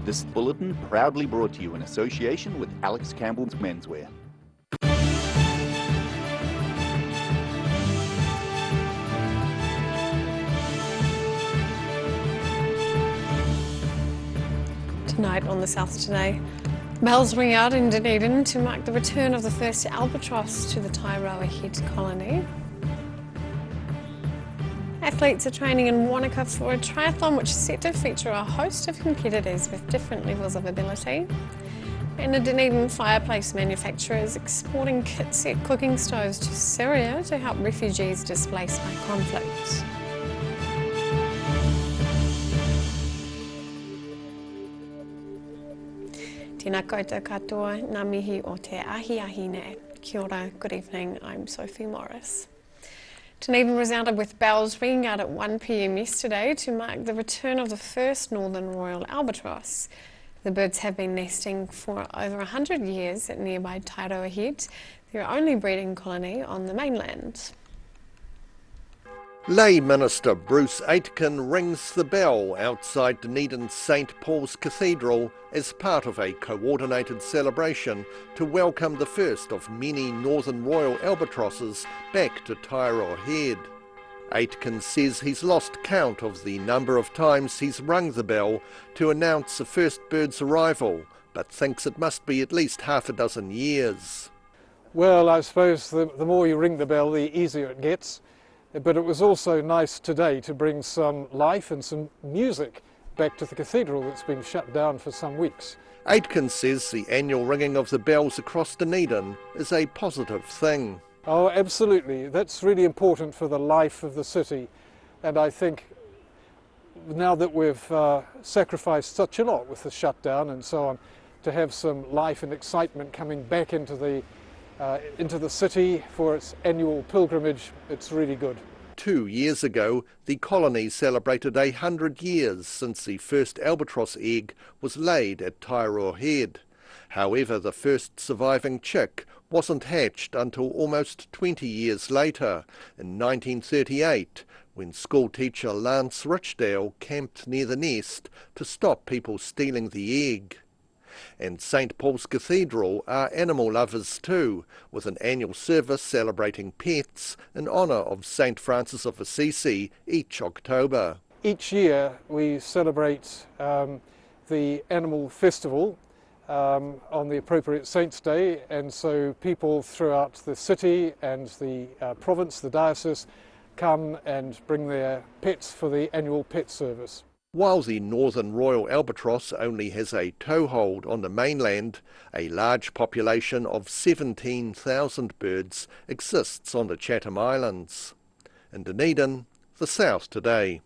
This bulletin proudly brought to you in association with Alex Campbell's Menswear. Tonight on the South Today, bells ring out in Dunedin to mark the return of the first albatross to the Tairoa Head colony. Athletes are training in Wanaka for a triathlon which is set to feature a host of competitors with different levels of ability. And a Dunedin fireplace manufacturer is exporting kit-set cooking stoves to Syria to help refugees displaced by conflict. Tēnā koutou katoa, ngā mihi o te ahi ne. Kia ora, good evening, I'm Sophie Morris. Dunedin resounded with bells ringing out at 1 p.m. yesterday to mark the return of the first northern royal albatross. The birds have been nesting for over 100 years at nearby Tairoa Head, their only breeding colony on the mainland. Lay Minister Bruce Aitken rings the bell outside Dunedin's St Paul's Cathedral as part of a coordinated celebration to welcome the first of many northern royal albatrosses back to Tairoa Head. Aitken says he's lost count of the number of times he's rung the bell to announce the first bird's arrival, but thinks it must be at least half a dozen years. Well, I suppose the more you ring the bell, the easier it gets. But it was also nice today to bring some life and some music back to the cathedral that's been shut down for some weeks. Aitken says the annual ringing of the bells across Dunedin is a positive thing. Oh, absolutely. That's really important for the life of the city. And I think now that we've sacrificed such a lot with the shutdown and so on, to have some life and excitement coming back into the city for its annual pilgrimage, it's really good. 2 years ago, the colony celebrated 100 years since the first albatross egg was laid at Tairoa Head. However, the first surviving chick wasn't hatched until almost 20 years later, in 1938, when schoolteacher Lance Richdale camped near the nest to stop people stealing the egg. And St Paul's Cathedral are animal lovers too, with an annual service celebrating pets in honour of St Francis of Assisi each October. Each year we celebrate the animal festival on the appropriate Saints' Day, and so people throughout the city and the province, the diocese, come and bring their pets for the annual pet service. While the northern royal albatross only has a toehold on the mainland, a large population of 17,000 birds exists on the Chatham Islands. In Dunedin, the South Today.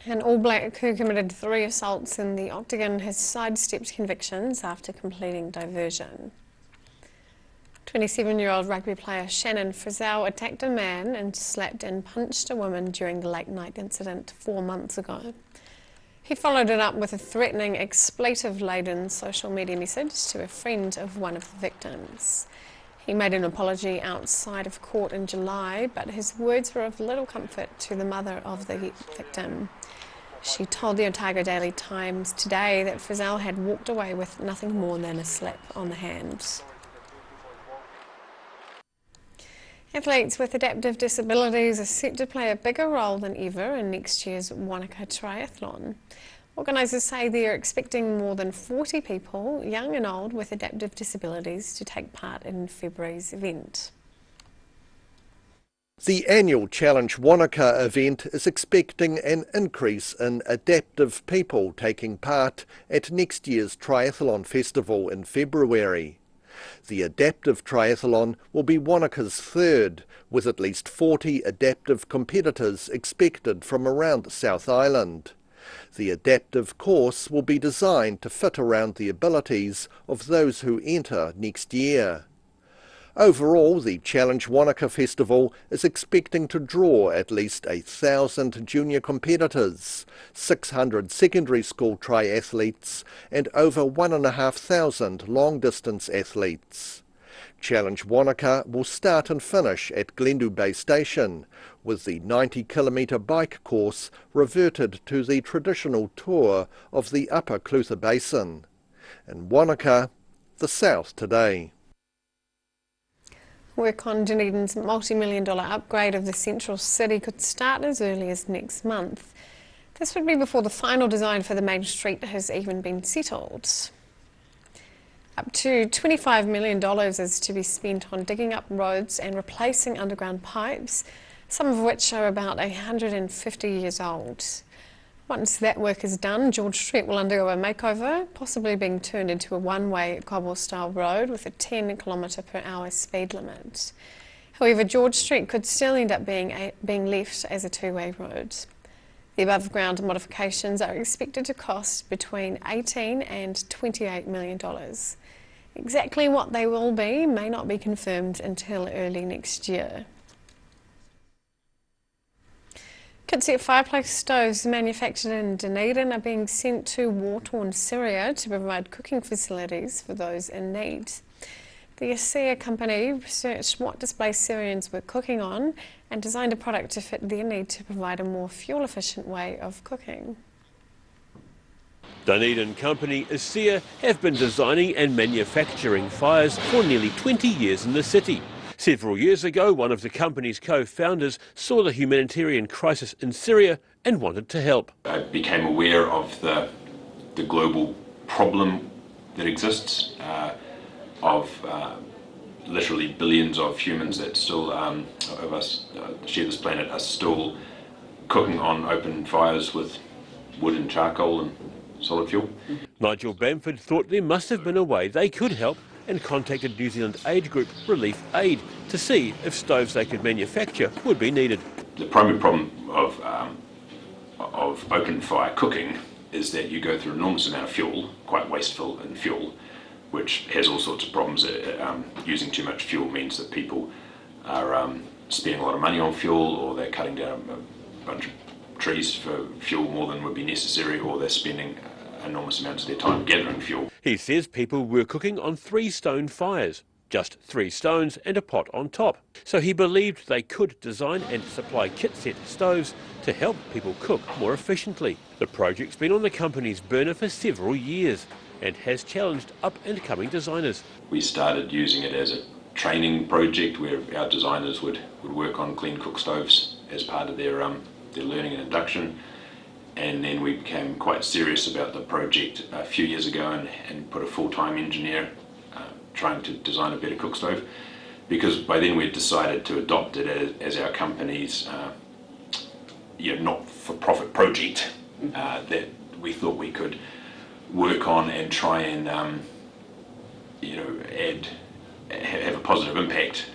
An All Black who committed 3 assaults in the Octagon has sidestepped convictions after completing diversion. 27-year-old rugby player Shannon Frizzell attacked a man and slapped and punched a woman during the late night incident 4 months ago. He followed it up with a threatening, expletive-laden social media message to a friend of one of the victims. He made an apology outside of court in July, but his words were of little comfort to the mother of the victim. She told the Otago Daily Times today that Frizzell had walked away with nothing more than a slap on the hand. Athletes with adaptive disabilities are set to play a bigger role than ever in next year's Wanaka Triathlon. Organisers say they are expecting more than 40 people, young and old, with adaptive disabilities to take part in February's event. The annual Challenge Wanaka event is expecting an increase in adaptive people taking part at next year's Triathlon Festival in February. The adaptive triathlon will be Wanaka's third, with at least 40 adaptive competitors expected from around the South Island. The adaptive course will be designed to fit around the abilities of those who enter next year. Overall, the Challenge Wanaka Festival is expecting to draw at least 1,000 junior competitors, 600 secondary school triathletes and over 1,500 long-distance athletes. Challenge Wanaka will start and finish at Glendu Bay Station, with the 90-kilometre bike course reverted to the traditional tour of the upper Clutha Basin. In Wanaka, the south today. Work on Dunedin's multi-million-dollar upgrade of the central city could start as early as next month. This would be before the final design for the main street has even been settled. Up to $25 million is to be spent on digging up roads and replacing underground pipes, some of which are about 150 years old. Once that work is done, George Street will undergo a makeover, possibly being turned into a one-way cobble-style road with a 10km/h speed limit. However, George Street could still end up being left as a two-way road. The above-ground modifications are expected to cost between $18 and $28 million. Exactly what they will be may not be confirmed until early next year. Kitset fireplace stoves manufactured in Dunedin are being sent to war-torn Syria to provide cooking facilities for those in need. The ASEA company researched what displays Syrians were cooking on and designed a product to fit their need to provide a more fuel-efficient way of cooking. Dunedin company ASEA have been designing and manufacturing fires for nearly 20 years in the city. Several years ago, one of the company's co-founders saw the humanitarian crisis in Syria and wanted to help. I became aware of the global problem that exists, of literally billions of humans that still, of us share this planet, are still cooking on open fires with wood and charcoal and solid fuel. Nigel Bamford thought there must have been a way they could help and contacted New Zealand aid group Relief Aid to see if stoves they could manufacture would be needed. The primary problem of open fire cooking is that you go through an enormous amount of fuel, quite wasteful in fuel, which has all sorts of problems. Using too much fuel means that people are spending a lot of money on fuel, or they're cutting down a bunch of trees for fuel more than would be necessary, or they're spending enormous amounts of their time gathering fuel. He says people were cooking on 3 stone fires, just 3 stones and a pot on top. So he believed they could design and supply kit-set stoves to help people cook more efficiently. The project's been on the company's burner for several years and has challenged up-and-coming designers. We started using it as a training project where our designers would work on clean cook stoves as part of their learning and induction. And then we became quite serious about the project a few years ago and put a full-time engineer trying to design a better cook stove, because by then we'd decided to adopt it as our company's not-for-profit project that we thought we could work on and try and have a positive impact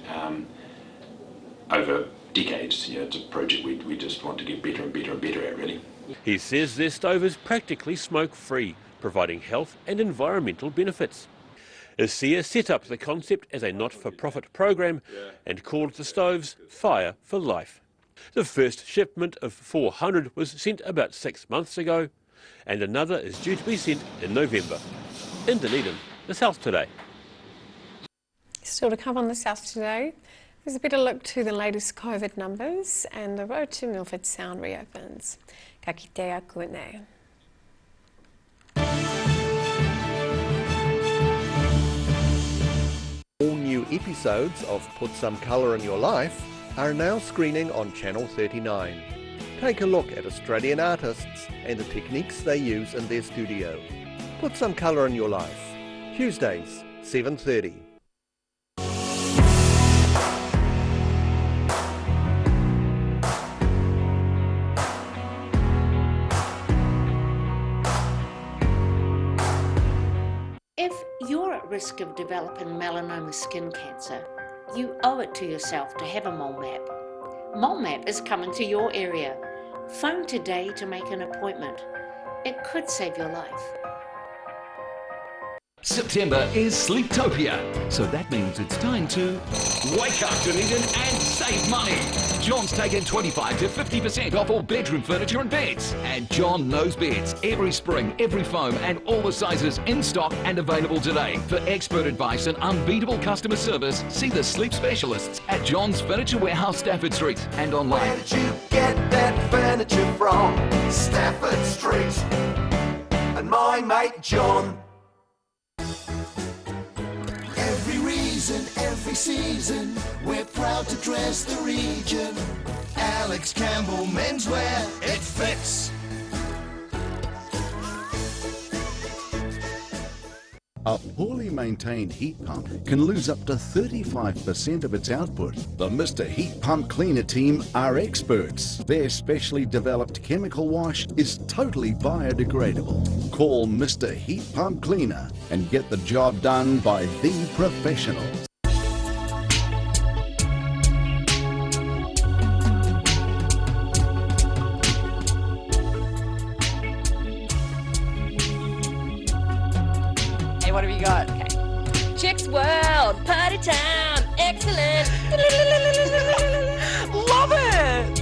over decades. It's a project we just want to get better and better and better at, really. He says their stove is practically smoke-free, providing health and environmental benefits. ASEA set up the concept as a not-for-profit program and called the stoves Fire for Life. The first shipment of 400 was sent about 6 months ago, and another is due to be sent in November. In Dunedin, the South Today. Still to come on the South Today, there's a better look to the latest COVID numbers, and the road to Milford Sound reopens. Ka kitea koenei. All new episodes of Put Some Colour in Your Life are now screening on Channel 39. Take a look at Australian artists and the techniques they use in their studio. Put Some Colour in Your Life, Tuesdays, 7:30. If you're at risk of developing melanoma skin cancer, you owe it to yourself to have a mole map. Mole map is coming to your area. Phone today to make an appointment. It could save your life. September is Sleeptopia, so that means it's time to wake up, Dunedin, and save money. John's taken 25 to 50% off all bedroom furniture and beds. And John knows beds. Every spring, every foam, and all the sizes in stock and available today. For expert advice and unbeatable customer service, see the sleep specialists at John's Furniture Warehouse, Stafford Street, and online. Where did you get that furniture from? Stafford Street. And my mate John. Every reason, every season, we're proud to dress the region. Alex Campbell Menswear, it fits. A poorly maintained heat pump can lose up to 35% of its output. The Mr. Heat Pump Cleaner team are experts. Their specially developed chemical wash is totally biodegradable. Call Mr. Heat Pump Cleaner and get the job done by the professionals. What have you got? Okay. Chicks World, Party Time, excellent. Love it.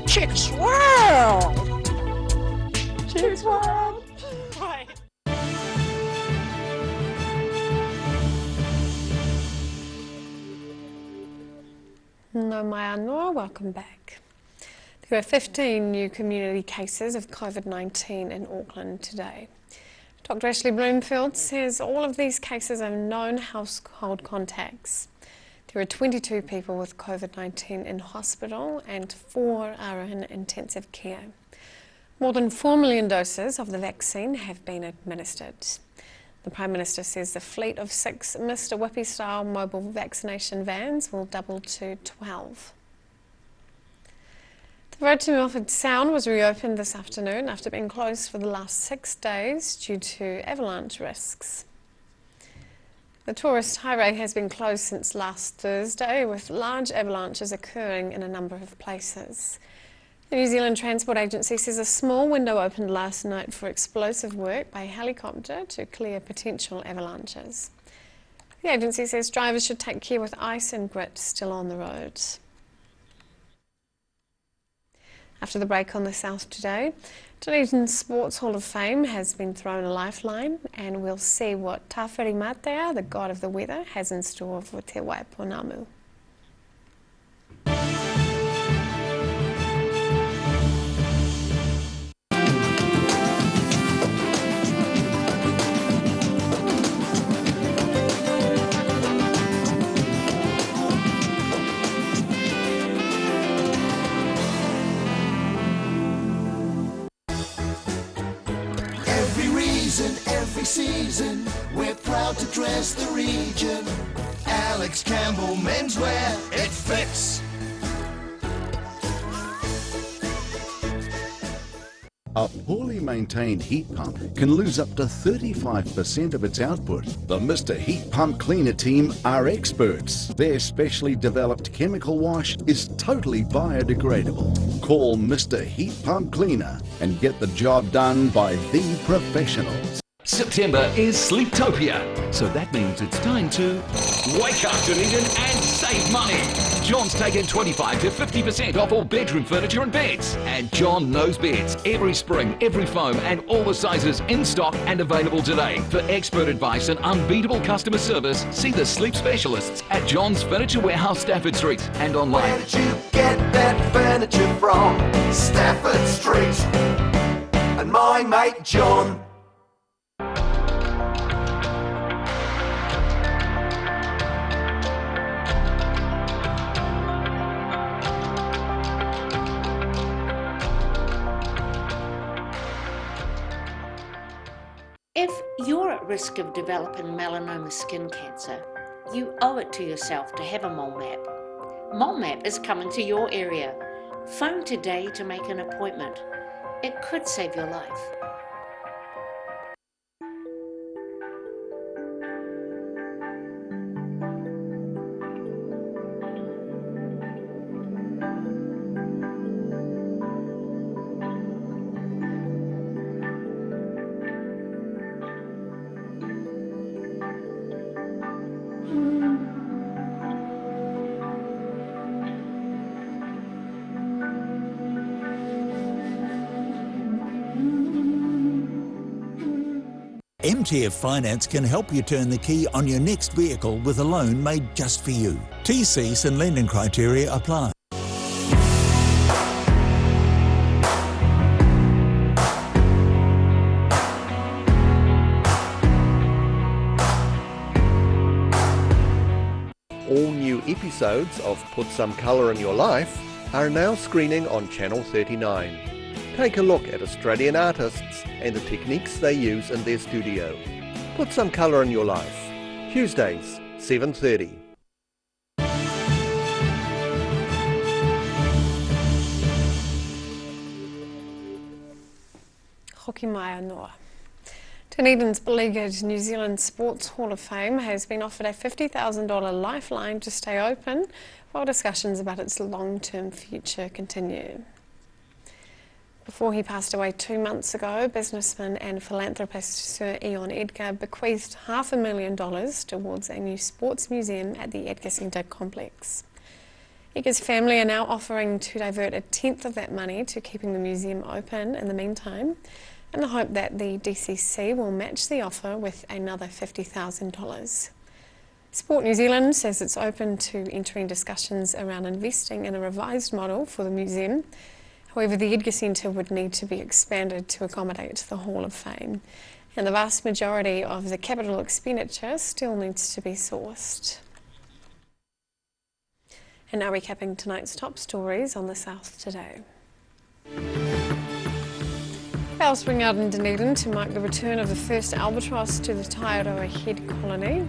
Chicks World. Chicks World. Right. No mai anō, welcome back. There are 15 new community cases of COVID-19 in Auckland today. Dr. Ashley Bloomfield says all of these cases are known household contacts. There are 22 people with COVID-19 in hospital and 4 are in intensive care. More than 4 million doses of the vaccine have been administered. The Prime Minister says the fleet of 6 Mr. Whippy-style mobile vaccination vans will double to 12. The road to Milford Sound was reopened this afternoon after being closed for the last 6 days due to avalanche risks. The tourist highway has been closed since last Thursday, with large avalanches occurring in a number of places. The New Zealand Transport Agency says a small window opened last night for explosive work by helicopter to clear potential avalanches. The agency says drivers should take care with ice and grit still on the roads. After the break on the South Today, Dunedin Sports Hall of Fame has been thrown a lifeline, and we'll see what Tawhiri Matea, the god of the weather, has in store for Te Waiponamu. Every season, we're proud to dress the region. Alex Campbell Menswear, it fits. A poorly maintained heat pump can lose up to 35% of its output. The Mr. Heat Pump Cleaner team are experts. Their specially developed chemical wash is totally biodegradable. Call Mr. Heat Pump Cleaner and get the job done by the professionals. September is Sleeptopia, so that means it's time to wake up, Dunedin, and save money. John's taken 25 to 50% off all bedroom furniture and beds. And John knows beds. Every spring, every foam, and all the sizes in stock and available today. For expert advice and unbeatable customer service, see the sleep specialists at John's Furniture Warehouse, Stafford Street, and online. Where did you get that furniture from? Stafford Street. And my mate John. If you're at risk of developing melanoma skin cancer, you owe it to yourself to have a mole map. Mole map is coming to your area. Phone today to make an appointment. It could save your life. MTF Finance can help you turn the key on your next vehicle with a loan made just for you. TCs and lending criteria apply. All new episodes of Put Some Colour in Your Life are now screening on Channel 39. Take a look at Australian artists and the techniques they use in their studio. Put Some Colour in Your Life, Tuesdays, 7:30. Hoki mai anō. Dunedin's beleaguered New Zealand Sports Hall of Fame has been offered a $50,000 lifeline to stay open while discussions about its long-term future continue. Before he passed away 2 months ago, businessman and philanthropist Sir Ian Edgar bequeathed $500,000 towards a new sports museum at the Edgar Centre complex. Edgar's family are now offering to divert 1/10 of that money to keeping the museum open in the meantime, in the hope that the DCC will match the offer with another $50,000. Sport New Zealand says it's open to entering discussions around investing in a revised model for the museum. However, the Edgar Centre would need to be expanded to accommodate the Hall of Fame, and the vast majority of the capital expenditure still needs to be sourced. And now recapping tonight's top stories on the South today. Bells ring out in Dunedin to mark the return of the first albatross to the Taiaroa Head colony.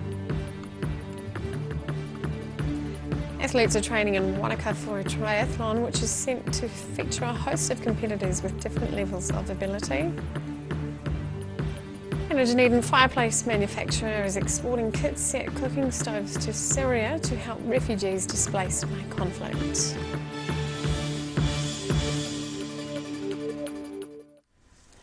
Athletes are training in Wanaka for a triathlon which is sent to feature a host of competitors with different levels of ability. And a Dunedin fireplace manufacturer is exporting kit-set cooking stoves to Syria to help refugees displaced by conflict.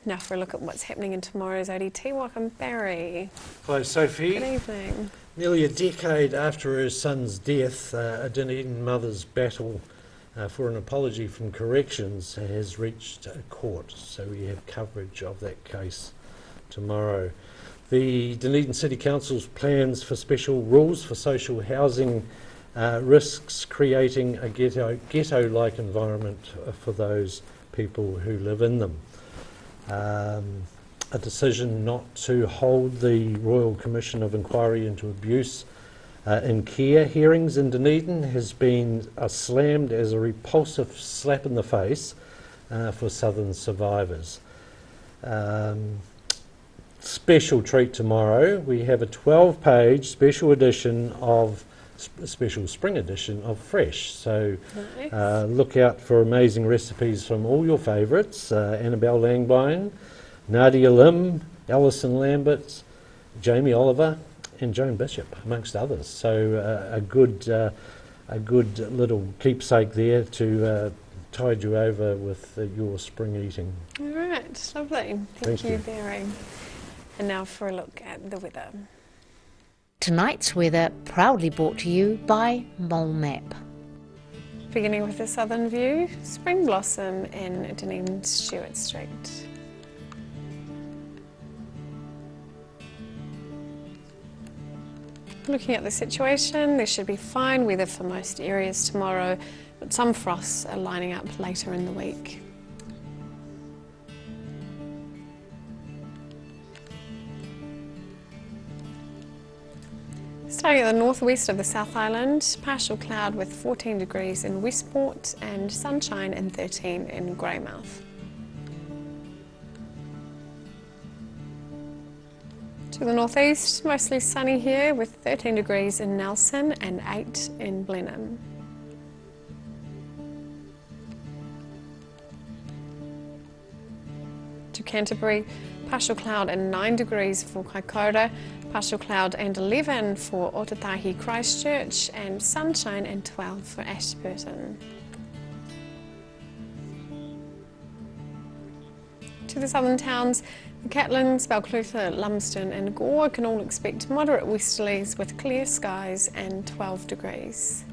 Now for a look at what's happening in tomorrow's ODT. Welcome, Barry. Hello, Sophie. Good evening. Nearly a decade after her son's death, a Dunedin mother's battle for an apology from corrections has reached a court, so we have coverage of that case tomorrow. The Dunedin City Council's plans for special rules for social housing risks creating a ghetto-like environment for those people who live in them. A decision not to hold the Royal Commission of Inquiry into Abuse in Care hearings in Dunedin has been slammed as a repulsive slap in the face for Southern survivors. Special treat tomorrow, we have a 12-page special spring edition of Fresh. So nice. Look out for amazing recipes from all your favourites, Annabelle Langbein, Nadia Lim, Alison Lambert, Jamie Oliver and Joan Bishop, amongst others. So a good little keepsake there to tide you over with your spring eating. All right, lovely. Thank you, Barry. And now for a look at the weather. Tonight's weather proudly brought to you by Mole Map. Beginning with the southern view, spring blossom in Dunedin Stewart Street. Looking at the situation, there should be fine weather for most areas tomorrow, but some frosts are lining up later in the week. Starting at the northwest of the South Island, partial cloud with 14 degrees in Westport and sunshine and 13 in Greymouth. To the northeast, mostly sunny here with 13 degrees in Nelson and 8 in Blenheim. To Canterbury, partial cloud and 9 degrees for Kaikoura, partial cloud and 11 for Otatahi Christchurch, and sunshine and 12 for Ashburton. To the southern towns, the Catlins, Balclutha, Lumsden and Gore can all expect moderate westerlies with clear skies and 12 degrees.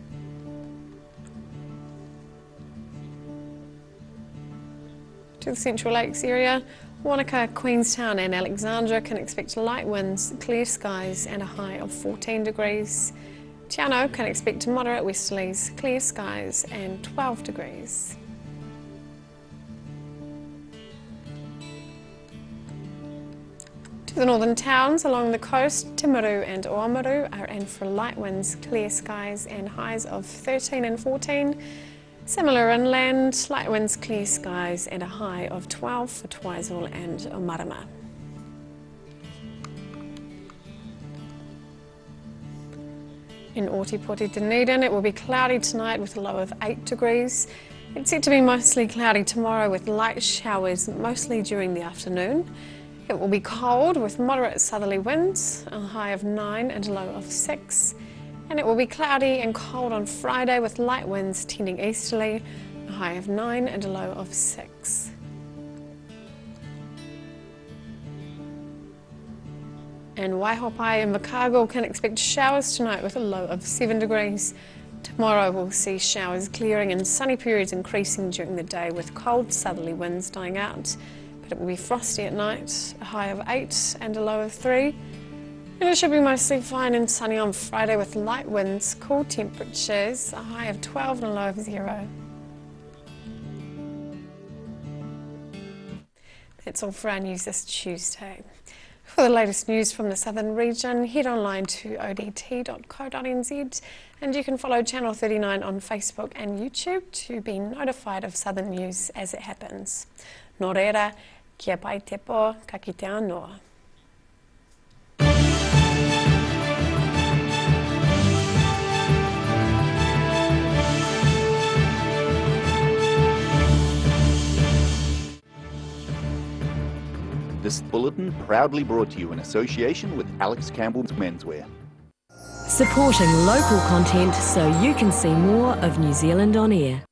To the Central Lakes area, Wanaka, Queenstown and Alexandra can expect light winds, clear skies and a high of 14 degrees. Te Anau can expect moderate westerlies, clear skies and 12 degrees. To the northern towns along the coast, Timaru and Oamaru are in for light winds, clear skies and highs of 13 and 14. Similar inland, light winds, clear skies and a high of 12 for Twizel and Omarama. In Ōtepoti, Dunedin, it will be cloudy tonight with a low of 8 degrees. It's set to be mostly cloudy tomorrow with light showers mostly during the afternoon. It will be cold with moderate southerly winds, a high of 9 and a low of 6. And it will be cloudy and cold on Friday with light winds tending easterly, a high of 9 and a low of 6. And Waihopai and Makago can expect showers tonight with a low of 7 degrees. Tomorrow we'll see showers clearing and sunny periods increasing during the day with cold southerly winds dying out. But it will be frosty at night, a high of 8 and a low of 3. And it should be mostly fine and sunny on Friday with light winds, cool temperatures, a high of 12 and a low of 0. That's all for our news this Tuesday. For the latest news from the southern region, head online to odt.co.nz and you can follow Channel 39 on Facebook and YouTube to be notified of southern news as it happens. Nō reira, kia pai te po, ka kite anō. This bulletin proudly brought to you in association with Alex Campbell's Menswear. Supporting local content so you can see more of New Zealand on air.